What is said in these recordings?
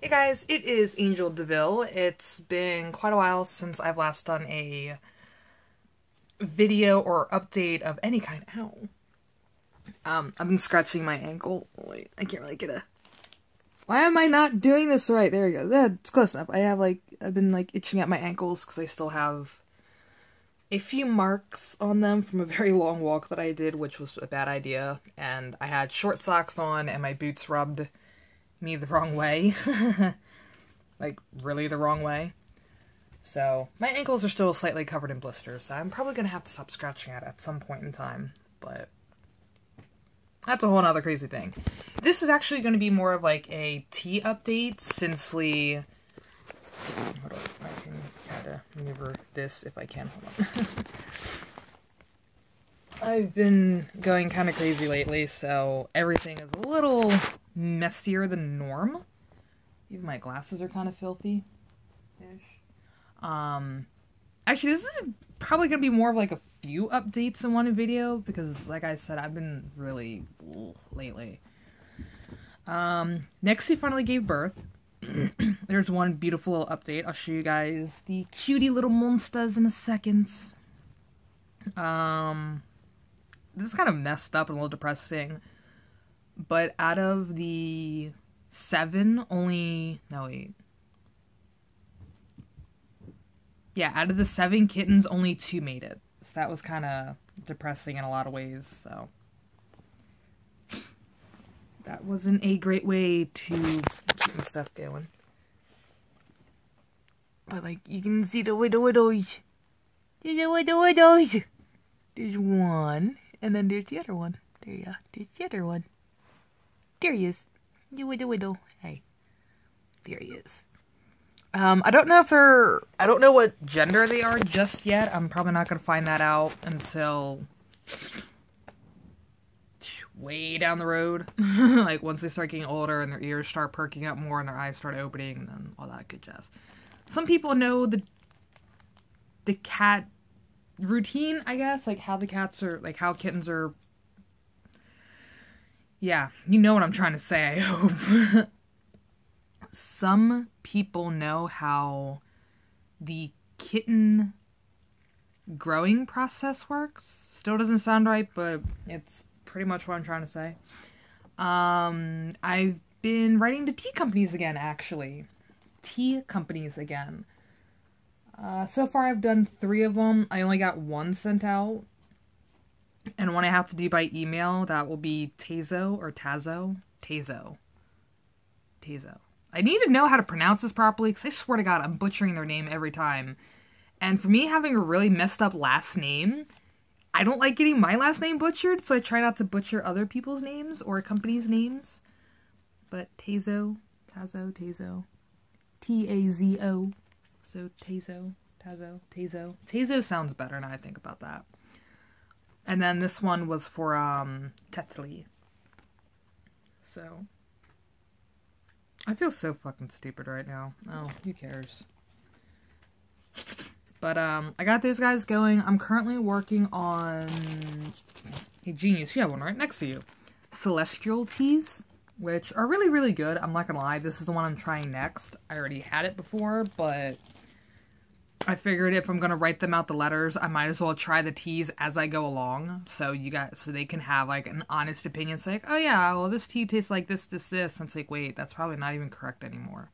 Hey guys, it is Angel DeVille. It's been quite a while since I've last done a video or update of any kind. Ow. I've been scratching my ankle. Wait, I can't really get a... Why am I not doing this right? There we go. That's close enough. I've been itching at my ankles because I still have a few marks on them from a very long walk that I did, which was a bad idea. And I had short socks on and my boots rubbed me the wrong way. Like, really the wrong way. So, my ankles are still slightly covered in blisters, so I'm probably gonna have to stop scratching at some point in time, but that's a whole nother crazy thing. This is actually going to be more of like a tea update, since hold on, I can kinda maneuver this if I can, hold on. I've been going kind of crazy lately, so everything is a little messier than norm. Even my glasses are kind of filthy-ish. Actually, this is probably going to be more of like a few updates in one video, because like I said, I've been really lately. Nexie finally gave birth. There's one beautiful little update. I'll show you guys the cutie little monsters in a second. This is kind of messed up and a little depressing, but out of the 7, out of the 7 kittens, only 2 made it. So that was kind of depressing in a lot of ways, so that wasn't a great way to keep stuff going. But like, you can see the widows. There's one, and then there's the other one. There you are. There's the other one. There he is. The widow. Hey. There he is. I don't know what gender they are just yet. I'm probably not gonna find that out until way down the road. Like, once they start getting older and their ears start perking up more and their eyes start opening and then all that good jazz. Some people know the cat routine, I guess, like how the cats are, like how kittens are. Yeah, you know what I'm trying to say, I hope. Some people know how the kitten growing process works. Still doesn't sound right, but it's pretty much what I'm trying to say. I've been writing to tea companies again, actually. Tea companies again. So far I've done 3 of them. I only got 1 sent out. And one I have to do by email, that will be Tazo or Tazo. Tazo. I need to know how to pronounce this properly, because I swear to God, I'm butchering their name every time. And for me, having a really messed up last name, I don't like getting my last name butchered, so I try not to butcher other people's names or companies' names. But Tazo. T-A-Z-O. So Tazo. Tazo sounds better now I think about that. And then this one was for, Tetley. So, I feel so fucking stupid right now. Oh, who cares? But, I got these guys going. I'm currently working on... Hey, Genius, you have one right next to you. Celestial teas, which are really, really good. I'm not gonna lie, this is the one I'm trying next. I already had it before, but I figured if I'm gonna write them out the letters, I might as well try the teas as I go along, so they can have like an honest opinion. Say, like, oh yeah, well this tea tastes like this. And it's like, wait, that's probably not even correct anymore.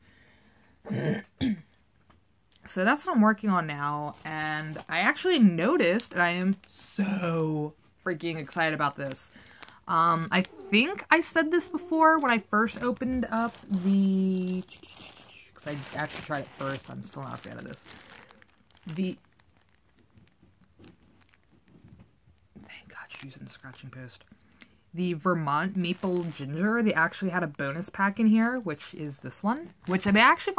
So that's what I'm working on now, and I actually noticed, and I am so freaking excited about this. I think I said this before when I first opened up because I actually tried it first. I'm still not a fan of this. Thank God she's using the scratching post. The Vermont Maple Ginger, they actually had a bonus pack in here, which is this one. Which they actually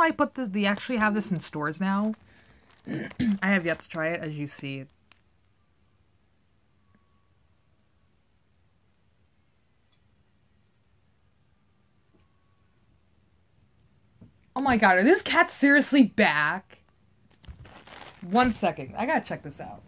they actually have this in stores now. I have yet to try it, as you see. Oh my God, are these cats seriously back? 1 second, I gotta check this out.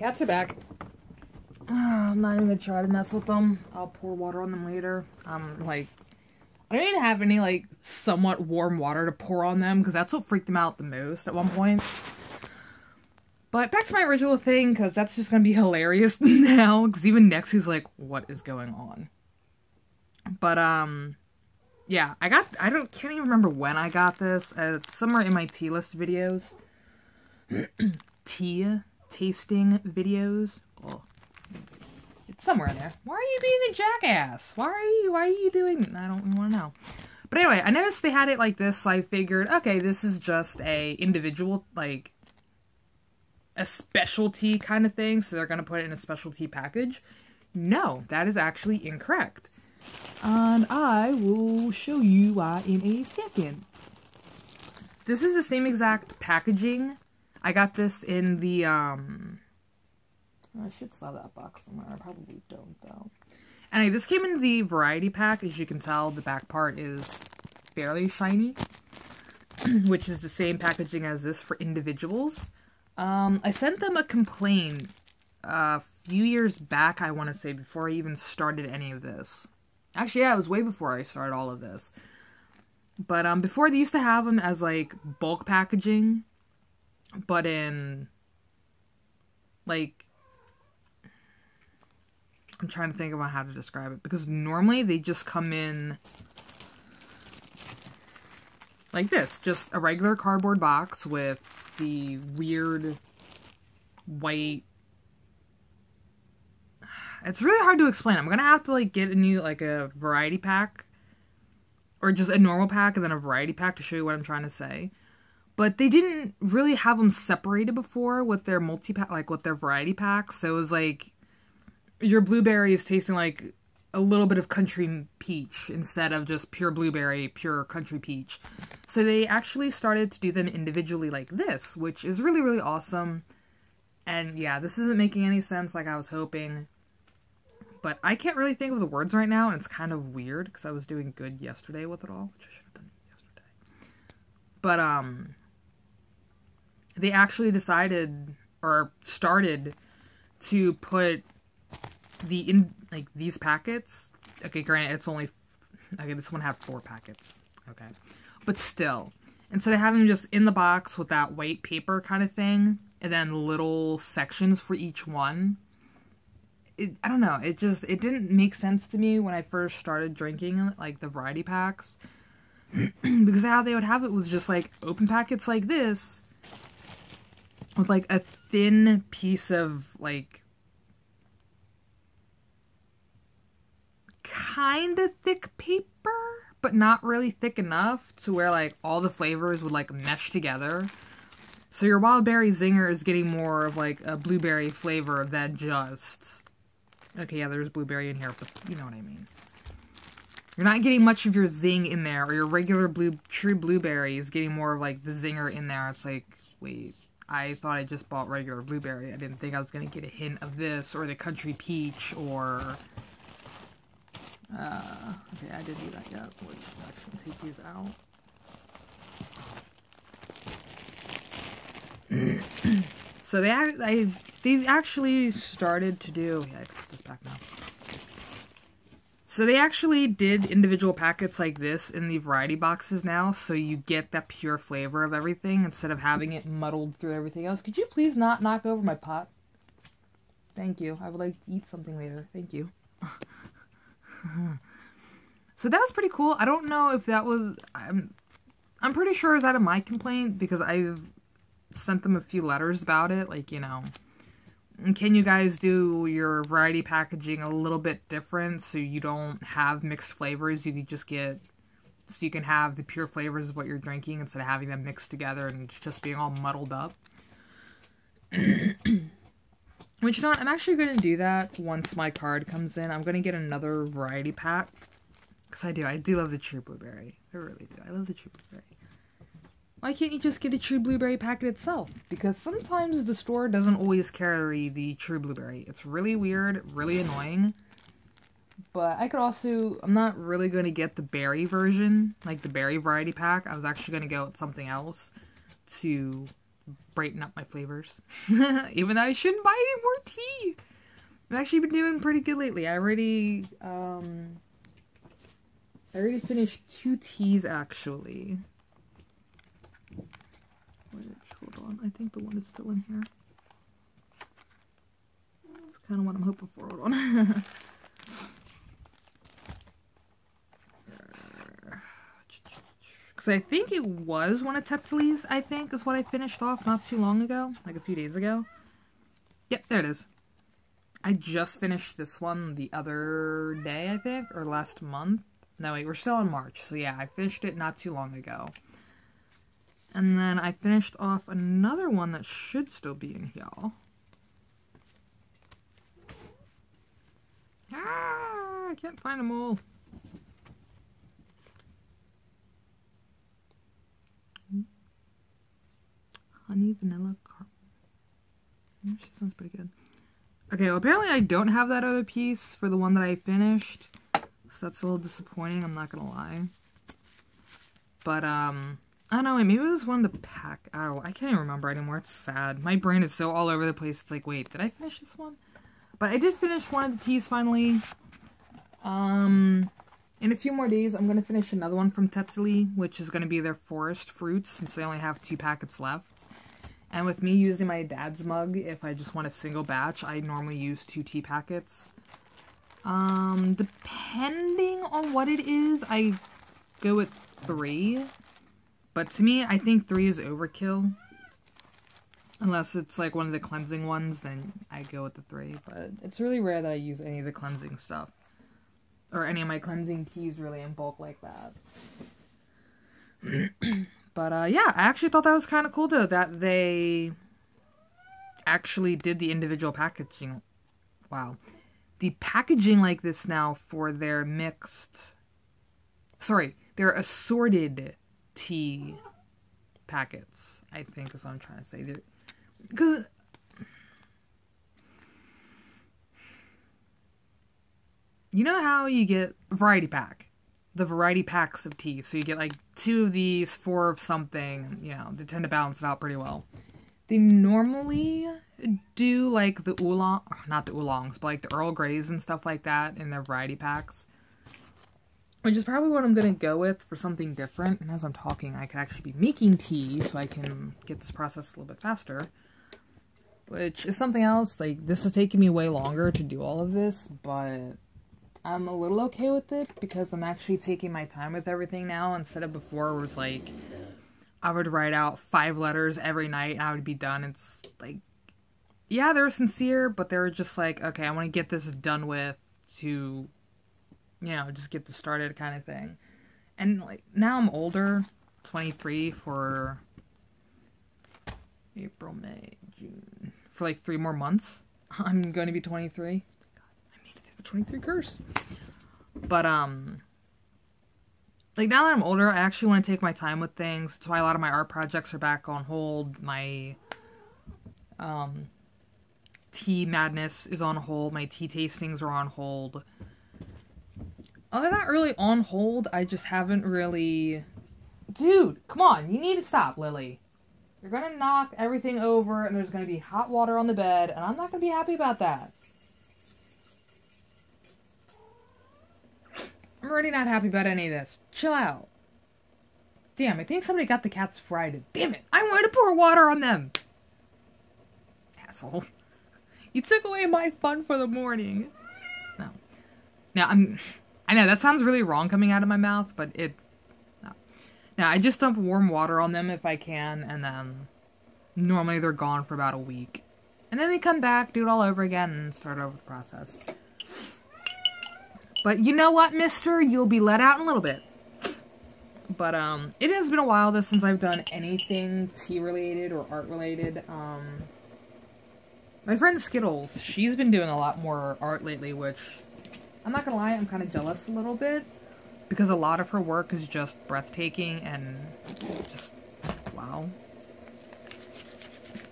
Cats are back. I'm not even gonna try to mess with them. I'll pour water on them later. Like, I didn't have any, like, somewhat warm water to pour on them, because that's what freaked them out the most at one point. But back to my original thing, because that's just gonna be hilarious now, because even Nexie's like, what is going on? But, yeah, can't even remember when I got this. Somewhere in my tea list videos. Tea tasting videos. Oh, it's somewhere in there. Why are you being a jackass? Why are you doing, I don't even want to know. But anyway, I noticed they had it like this, so I figured, okay, this is just a individual, like, a specialty kind of thing, so they're gonna put it in a specialty package. No, that is actually incorrect. And I will show you why in a second. This is the same exact packaging. I got this in the, I should still have that box somewhere. I probably don't, though. Anyway, this came in the variety pack. As you can tell, the back part is fairly shiny, which is the same packaging as this for individuals. I sent them a complaint a few years back, I want to say, before I even started any of this. Actually, yeah, it was way before I started all of this. But, before they used to have them as, like, bulk packaging, but in, like, I'm trying to think about how to describe it, because normally they just come in like this, just a regular cardboard box with the weird white, it's really hard to explain. I'm gonna have to, like, get a new, like, a variety pack, or just a normal pack and then a variety pack to show you what I'm trying to say. But they didn't really have them separated before with their multi-pack, like with their variety packs. So it was like your blueberry is tasting like a little bit of country peach instead of just pure blueberry, pure country peach. So they actually started to do them individually like this, which is really, really awesome. And yeah, this isn't making any sense like I was hoping. But I can't really think of the words right now, and it's kind of weird because I was doing good yesterday with it all, which I should have done yesterday. But, they actually decided, or started, to put these packets, okay, granted, it's only, okay, this one had 4 packets, okay, but still, instead of having them just in the box with that white paper kind of thing, and then little sections for each one, I don't know, it didn't make sense to me when I first started drinking, like, the variety packs, because how they would have it was just, like, open packets like this, with, like, a thin piece of, like, kind of thick paper, but not really thick enough to where, like, all the flavors would, like, mesh together. So your wild berry zinger is getting more of, like, a blueberry flavor than just... Okay, yeah, there's blueberry in here, but you know what I mean. You're not getting much of your zing in there, or your regular true blueberry is getting more of, like, the zinger in there. It's like, wait... I thought I just bought regular blueberry. I didn't think I was going to get a hint of this, or the country peach, or... okay, I didn't do that yet. Let's actually take these out. So they actually started to do... Yeah, I can put this back now. So they actually did individual packets like this in the variety boxes now, so you get that pure flavor of everything instead of having it muddled through everything else. Could you please not knock over my pot? Thank you. I would like to eat something later. Thank you. So that was pretty cool. I don't know if that was... I'm pretty sure it was out of my complaint, because I've sent them a few letters about it, like, you know... Can you guys do your variety packaging a little bit different so you don't have mixed flavors? You can just get, so you can have the pure flavors of what you're drinking instead of having them mixed together and just being all muddled up. Which, you know what, I'm actually going to do that once my card comes in. I'm going to get another variety pack. Because I do love the true blueberry. I really do. I love the true blueberry. Why can't you just get a true blueberry packet itself? Because sometimes the store doesn't always carry the true blueberry. It's really weird, really annoying. But I could also... I'm not really going to get the berry version, like the berry variety pack. I was actually going to go with something else to brighten up my flavors. Even though I shouldn't buy any more tea. I've actually been doing pretty good lately. I already finished 2 teas, actually. Hold on, I think the one is still in here. That's kind of what I'm hoping for. Hold on. Because I think it was one of Tetsuli's, I think, is what I finished off not too long ago. Like a few days ago. Yep, there it is. I just finished this one the other day, I think, or last month. No, wait, we're still in March. So yeah, I finished it not too long ago. And then I finished off another one that should still be in here. Ah, I can't find them all. Honey, vanilla, caramel. She sounds pretty good. Okay, well apparently I don't have that other piece for the one that I finished. So that's a little disappointing, I'm not gonna lie. But, I don't know, maybe it was one of the pack. Oh, I can't even remember anymore, it's sad. My brain is so all over the place, it's like, wait, did I finish this one? But I did finish one of the teas finally. In a few more days, I'm gonna finish another one from Tetsuli, which is gonna be their forest fruits, since they only have 2 packets left. And with me using my dad's mug, if I just want a single batch, I normally use 2 tea packets. Depending on what it is, I go with 3. But to me, I think 3 is overkill. Unless it's like one of the cleansing ones, then I go with the 3. But it's really rare that I use any of the cleansing stuff. Or any of my cleansing teas really in bulk like that. But, yeah, I actually thought that was kind of cool, though, that they actually did the individual packaging. Wow. The packaging like this now for their their assorted tea packets, I think is what I'm trying to say. Because you know how you get variety pack? The variety packs of tea. So you get like 2 of these, 4 of something, you know, they tend to balance it out pretty well. They normally do like the oolong, not the oolongs, but like the Earl Greys and stuff like that in their variety packs. Which is probably what I'm going to go with for something different. And as I'm talking, I could actually be making tea so I can get this process a little bit faster. Which is something else. Like, this is taking me way longer to do all of this, but I'm a little okay with it because I'm actually taking my time with everything now instead of before where it was like I would write out 5 letters every night and I would be done. It's like, yeah, they're sincere, but they're just like, okay, I want to get this done with to, you know, just get this started kind of thing. And like, now I'm older, 23 for April, May, June, for like 3 more months. I'm going to be 23. 23 curse. But like now that I'm older, I actually want to take my time with things. That's why a lot of my art projects are back on hold. My tea madness is on hold. My tea tastings are on hold. They're not really on hold. I just haven't really... Dude, come on. You need to stop, Lily. You're gonna knock everything over and there's gonna be hot water on the bed and I'm not gonna be happy about that. I'm already not happy about any of this. Chill out. Damn, I think somebody got the cats before I did. Damn it! I wanted to pour water on them! Asshole. You took away my fun for the morning. No. Now, I know, that sounds really wrong coming out of my mouth, but it... No. Now, I just dump warm water on them if I can, and then... Normally they're gone for about a week. And then they come back, do it all over again, and start over the process. But you know what, mister? You'll be let out in a little bit. But, it has been a while, though, since I've done anything tea-related or art-related. My friend Skittles, she's been doing a lot more art lately, which, I'm not gonna lie, I'm kind of jealous a little bit. Because a lot of her work is just breathtaking and just, wow.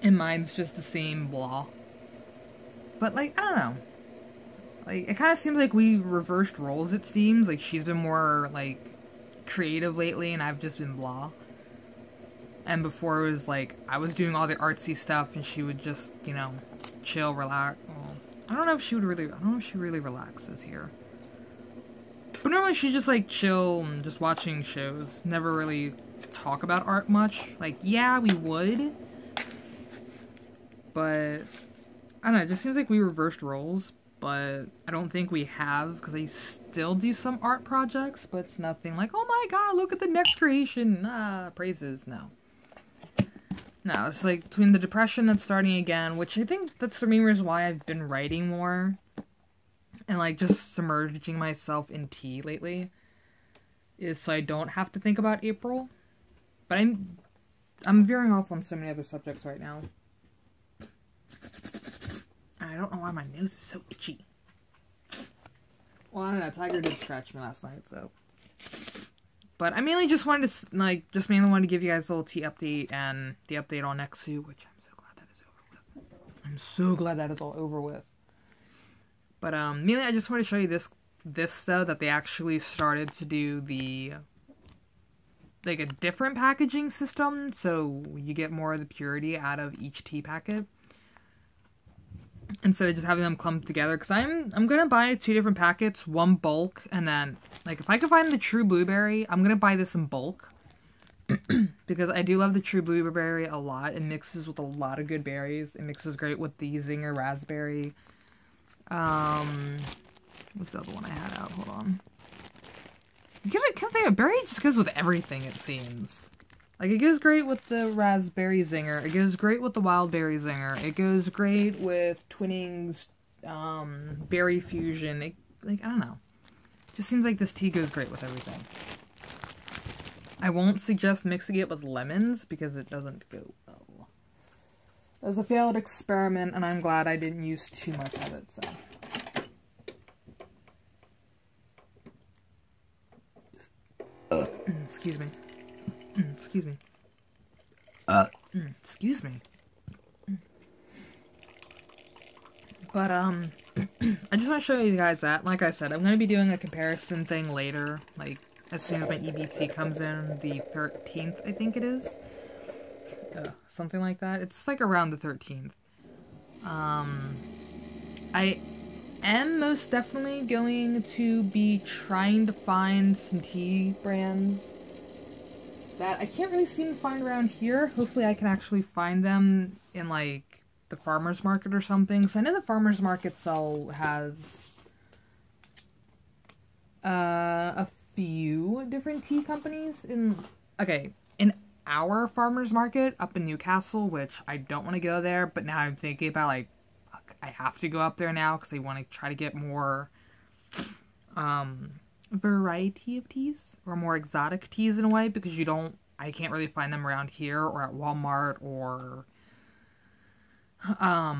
And mine's just the same blah. But, like, I don't know. Like, it kind of seems like we reversed roles, it seems. Like, she's been more, like, creative lately, and I've just been blah. And before it was like, I was doing all the artsy stuff and she would just, you know, chill, relax. Well, I don't know if she really relaxes here. But normally she just like chill and just watching shows. Never really talk about art much. Like, yeah, we would. But, I don't know, it just seems like we reversed roles. But I don't think we have, because I still do some art projects. But it's nothing like, oh my god, look at the next creation. Praises. No. No, it's like between the depression that's starting again, which I think that's the main reason why I've been writing more. And like just submerging myself in tea lately. Is so I don't have to think about April. But I'm veering off on so many other subjects right now. I don't know why my nose is so itchy. Well, I don't know, Tiger did scratch me last night, so. But I mainly just wanted to, like, mainly wanted to give you guys a little tea update and the update on Nexu, which I'm so glad that is over with. I'm so glad that is all over with. But, mainly I just want to show you this though, that they actually started to do the, like, a different packaging system, so you get more of the purity out of each tea packet. Instead of just having them clumped together, because I'm gonna buy 2 different packets, one bulk, and then, like, if I can find the true blueberry, I'm gonna buy this in bulk. Because I do love the true blueberry a lot. It mixes with a lot of good berries. It mixes great with the Zinger raspberry. What's the other one I had out? Hold on. Can't say a berry just goes with everything, it seems. Like, it goes great with the raspberry zinger. It goes great with the wild berry zinger. It goes great with Twinings, berry fusion. Like, I don't know. It just seems like this tea goes great with everything. I won't suggest mixing it with lemons because it doesn't go well. It was a failed experiment, and I'm glad I didn't use too much of it, so. Excuse me. Excuse me. Excuse me. But, I just want to show you guys that. Like I said, I'm going to be doing a comparison thing later. Like, as soon as my EBT comes in, the 13th, I think it is. Something like that. It's, like, around the 13th. I am most definitely going to be trying to find some tea brands that I can't really seem to find around here. Hopefully I can actually find them in, like, the farmer's market or something. So I know the farmer's market has a few different tea companies in our farmer's market up in Newcastle, which I don't want to go there, but now I'm thinking about, like, I have to go up there now because I want to try to get more variety of teas, or more exotic teas in a way, because I can't really find them around here or at Walmart or I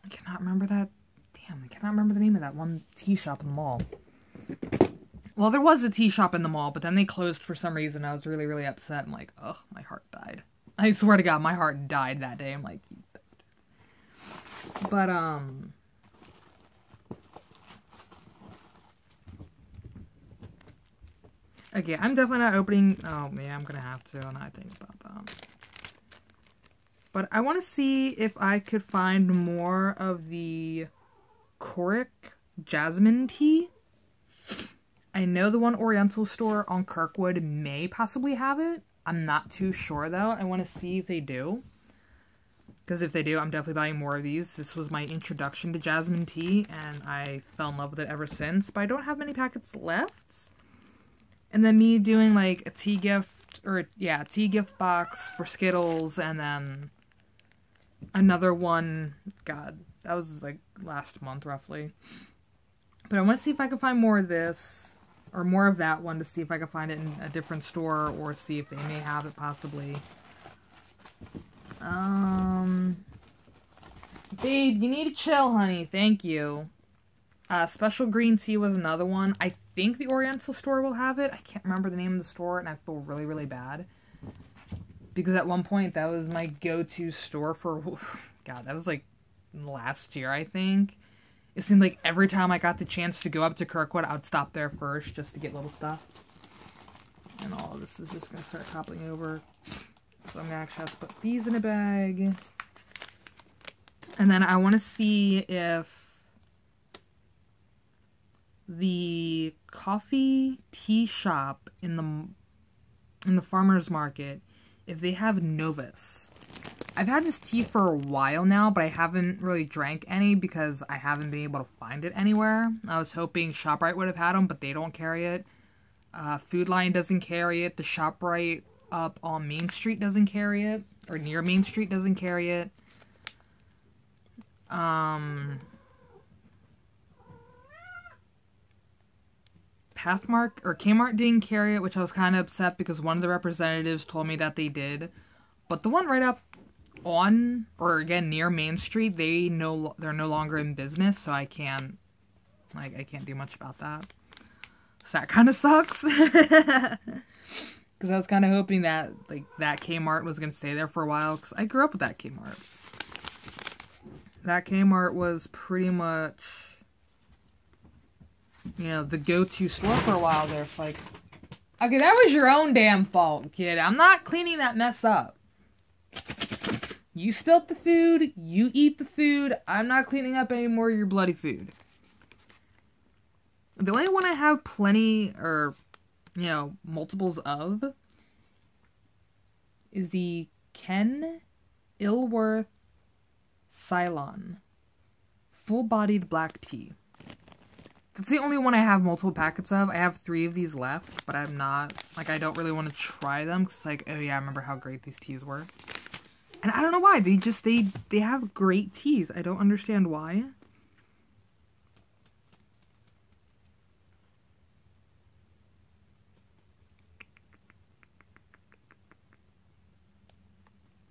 cannot remember that. Damn, I cannot remember the name of that one tea shop in the mall. Well, there was a tea shop in the mall, but then they closed for some reason. I was really, really upset. I'm like, ugh, my heart died. I swear to God, my heart died that day. I'm like, you bastards. But, okay, I'm definitely not opening. Oh, yeah, I'm gonna have to, and I think about that. But I want to see if I could find more of the Korik jasmine tea. I know the one Oriental store on Kirkwood may possibly have it. I'm not too sure, though. I want to see if they do. Because if they do, I'm definitely buying more of these. This was my introduction to jasmine tea, and I fell in love with it ever since. But I don't have many packets left. And then me doing, like, a tea gift, or, yeah, a tea gift box for Skittles, and then another one, God, that was, like, last month, roughly. But I want to see if I can find more of this, or more of that one, to see if I can find it in a different store, or see if they may have it, possibly. Babe, you need to chill, honey. Thank you. Special green tea was another one. I think the Oriental store will have it. I can't remember the name of the store, and I feel really, really bad. Because at one point, that was my go-to store for... God, that was like last year, I think. It seemed like every time I got the chance to go up to Kirkwood, I would stop there first just to get little stuff. And all of this is just going to start toppling over. So I'm going to actually have to put these in a bag. And then I want to see if the coffee tea shop in the farmer's market, if they have Novus. I've had this tea for a while now, but I haven't really drank any because I haven't been able to find it anywhere. I was hoping ShopRite would have had them, but they don't carry it. Food Lion doesn't carry it. The ShopRite up on Main Street doesn't carry it. Or near Main Street doesn't carry it. Pathmark or Kmart didn't carry it, which I was kind of upset because one of the representatives told me that they did. But the one right up on, or again near Main Street, they're no longer in business, so I can't do much about that. So that kind of sucks. Because I was kind of hoping that that Kmart was gonna stay there for a while, because I grew up with that Kmart. That Kmart was pretty much, you know, the go-to store for a while there. It's like, okay, that was your own damn fault, kid. I'm not cleaning that mess up. You spilt the food, you eat the food, I'm not cleaning up any more of your bloody food. The only one I have plenty, or, you know, multiples of, is the Ken Ilworth Ceylon full-bodied black tea. That's the only one I have multiple packets of. I have 3 of these left, but I'm not, like, I don't really want to try them, because it's like, oh yeah, I remember how great these teas were. And I don't know why, they have great teas. I don't understand why.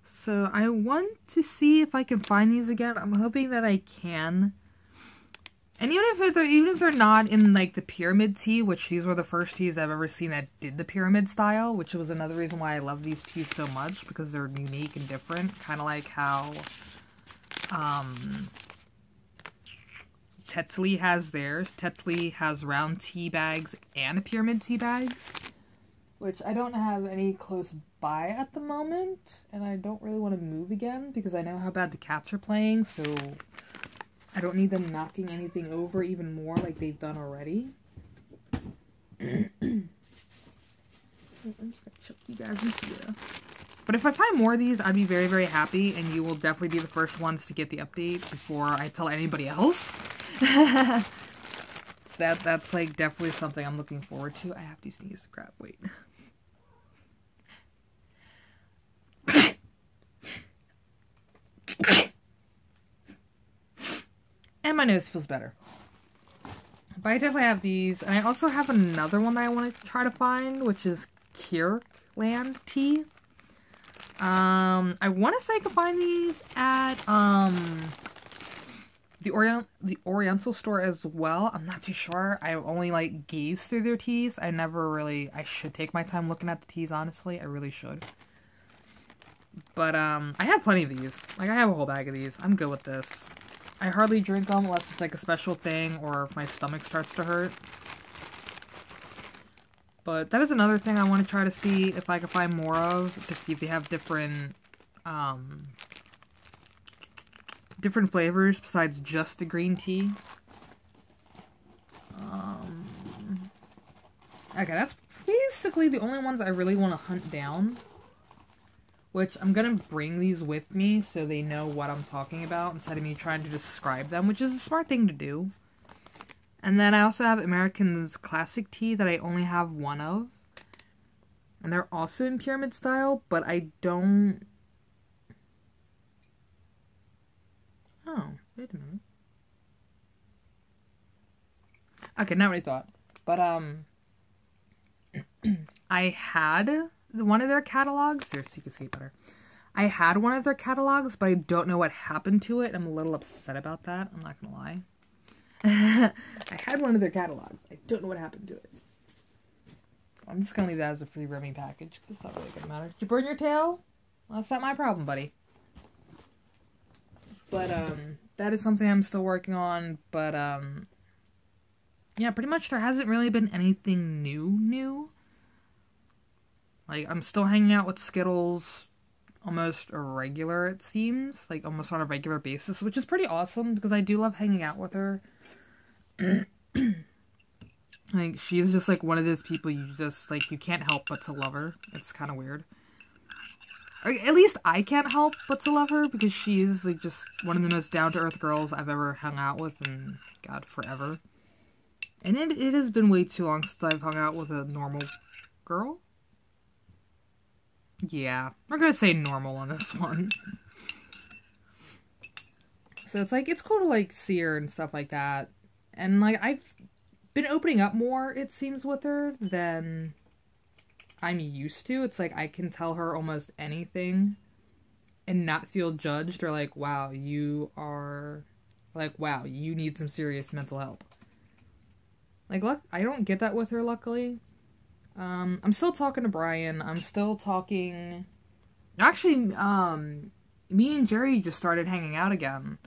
So I want to see if I can find these again. I'm hoping that I can. And even if they're not in like the pyramid tea, which these were the first teas I've ever seen that did the pyramid style, which was another reason why I love these teas so much, because they're unique and different, kind of like how Tetley has theirs. Tetley has round tea bags and pyramid tea bags, which I don't have any close by at the moment, and I don't really want to move again because I know how bad the cats are playing, so I don't need them knocking anything over even more like they've done already. I'm just gonna chuck you guys in here. But if I find more of these, I'd be very, very happy, and you will definitely be the first ones to get the update before I tell anybody else. So that's like definitely something I'm looking forward to. I have to sneeze. Crap, wait. And my nose feels better. But I definitely have these. And I also have another one that I want to try to find, which is Kirkland tea. I want to say I can find these at the Oriental store as well. I'm not too sure. I only like gazed through their teas. I should take my time looking at the teas, honestly. I really should. But I have plenty of these. Like, I have a whole bag of these. I'm good with this. I hardly drink them unless it's like a special thing or if my stomach starts to hurt. But that is another thing I want to try to see if I can find more of, to see if they have different flavors besides just the green tea. Okay, that's basically the only ones I really want to hunt down. Which, I'm gonna bring these with me so they know what I'm talking about instead of me trying to describe them, which is a smart thing to do. And then I also have American's Classic Tea that I only have one of. And they're also in pyramid style, but I don't... Oh, wait a minute. Okay, not what I thought. But, I had one of their catalogs. Here, so you can see it better. I had one of their catalogs, but I don't know what happened to it. I'm a little upset about that. I'm not gonna lie. I had one of their catalogs. I don't know what happened to it. I'm just gonna leave that as a free roaming package, because it's not really gonna matter. Did you burn your tail? Well, that's not my problem, buddy. But, that is something I'm still working on, but, yeah, pretty much there hasn't really been anything new. Like, I'm still hanging out with Skittles almost regular, it seems. Like, almost on a regular basis, which is pretty awesome, because I do love hanging out with her. Like, she is just, like, one of those people you just, like, you can't help but to love her. It's kind of weird. Or at least I can't help but to love her, because she is, like, just one of the most down-to-earth girls I've ever hung out with in, God, forever. And it has been way too long since I've hung out with a normal girl. Yeah, we're gonna say normal on this one. So it's like, it's cool to, like, see her and stuff like that. And, like, I've been opening up more, it seems, with her than I'm used to. It's like, I can tell her almost anything and not feel judged or like, wow, you are, like, wow, you need some serious mental help. Like, look, I don't get that with her, luckily. I'm still talking to Brian. I'm still talking... Actually, me and Jerry just started hanging out again.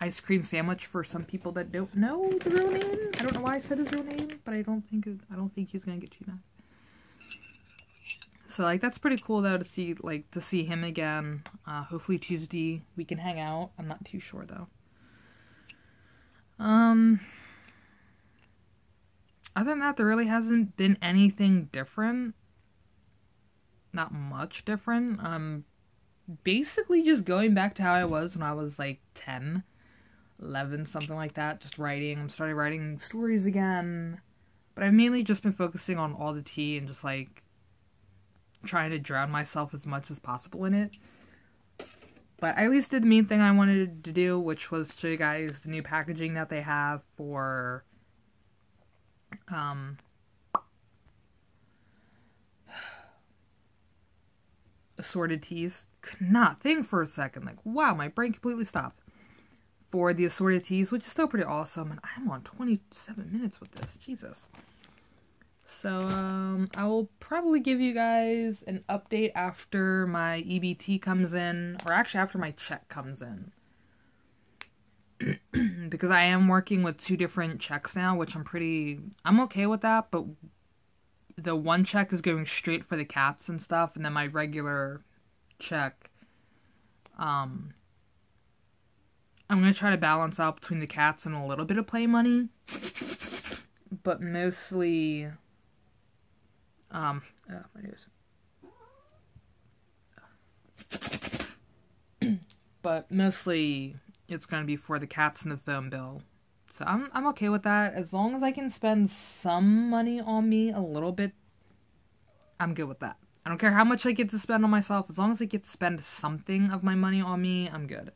Ice cream sandwich, for some people that don't know the real name. I don't know why I said his real name, but I don't think he's gonna get too mad. So, like, that's pretty cool, though, to see him again. Hopefully Tuesday we can hang out. I'm not too sure, though. Other than that, there really hasn't been anything different. Not much different. Basically just going back to how I was when I was, like, 10, 11, something like that. Just writing. I started writing stories again. But I've mainly just been focusing on all the tea and just, like, trying to drown myself as much as possible in it. But I at least did the main thing I wanted to do, which was show you guys the new packaging that they have for assorted teas. Could not think for a second. Like, wow, my brain completely stopped. For the assorted teas, which is still pretty awesome. And I'm on 27 minutes with this. Jesus. So, I will probably give you guys an update after my EBT comes in. Or actually, after my check comes in. Because I am working with 2 different checks now, which I'm okay with that, but the one check is going straight for the cats and stuff, and then my regular check, I'm gonna try to balance out between the cats and a little bit of play money, but mostly, my news. But mostly it's gonna be for the cats and the phone bill. So I'm okay with that. As long as I can spend some money on me a little bit, I'm good with that. I don't care how much I get to spend on myself. As long as I get to spend something of my money on me, I'm good.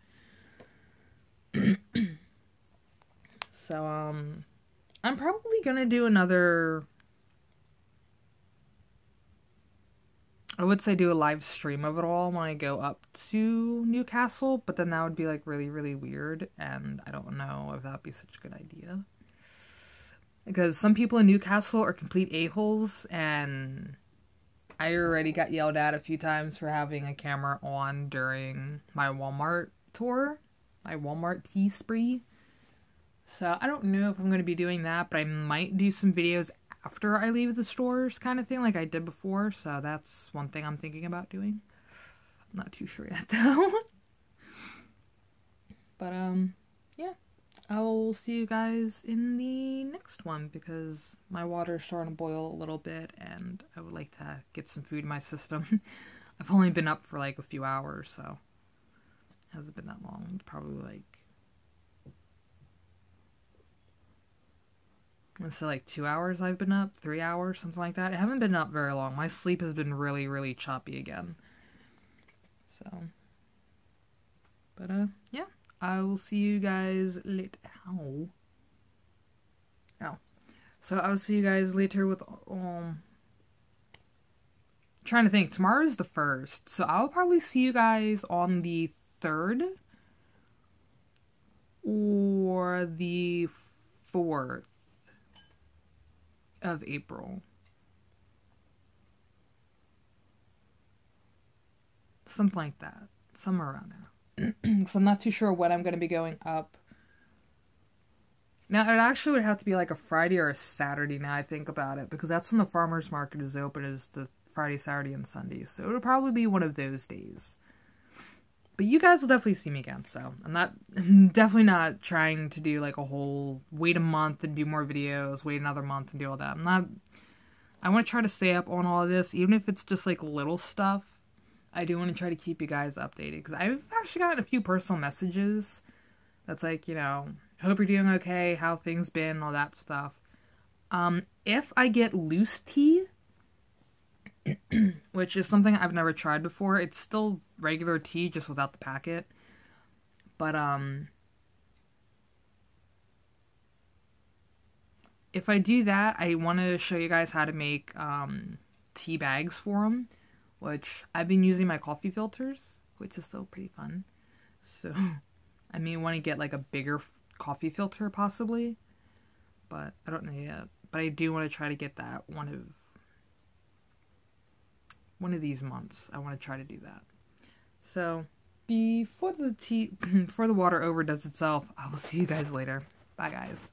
So, I'm probably gonna do another... I would say do a live stream of it all when I go up to Newcastle, but then that would be, like, really, really weird, and I don't know if that would be such a good idea. Because some people in Newcastle are complete a-holes, and I already got yelled at a few times for having a camera on during my Walmart tour, my Walmart tea spree. So I don't know if I'm going to be doing that, but I might do some videos after I leave the stores kind of thing like I did before, so that's one thing I'm thinking about doing. I'm not too sure yet, though. But, yeah. I will see you guys in the next one, because my water is starting to boil a little bit, and I would like to get some food in my system. I've only been up for, like, a few hours, so it hasn't been that long. It's probably, like, I'm gonna say, like, 2 hours I've been up, 3 hours, something like that. I haven't been up very long. My sleep has been really, really choppy again. So, but, yeah. I will see you guys later. Ow. So I will see you guys later with, trying to think. Tomorrow is the 1st. So I'll probably see you guys on the 3rd. Or the 4th of April. Something like that. Somewhere around there. because I'm not too sure when I'm going to be going up. Now, it actually would have to be like a Friday or a Saturday now I think about it, because that's when the farmer's market is open, is the Friday, Saturday, and Sunday. So it'll probably be one of those days. But you guys will definitely see me again, so I'm definitely not trying to do like a whole wait a month and do more videos, wait another month and do all that. I want to try to stay up on all of this, even if it's just like little stuff. I do want to try to keep you guys updated, because I've actually gotten a few personal messages that's like, you know, hope you're doing okay, how things been, all that stuff. If I get loose tea, which is something I've never tried before, it's still regular tea, just without the packet. But, if I do that, I want to show you guys how to make, tea bags for them, which I've been using my coffee filters, which is still pretty fun. So, I may want to get like a bigger coffee filter possibly, but I don't know yet. But I do want to try to get that one of these months. I want to try to do that. So before the water overdoes itself, I will see you guys later. Bye guys.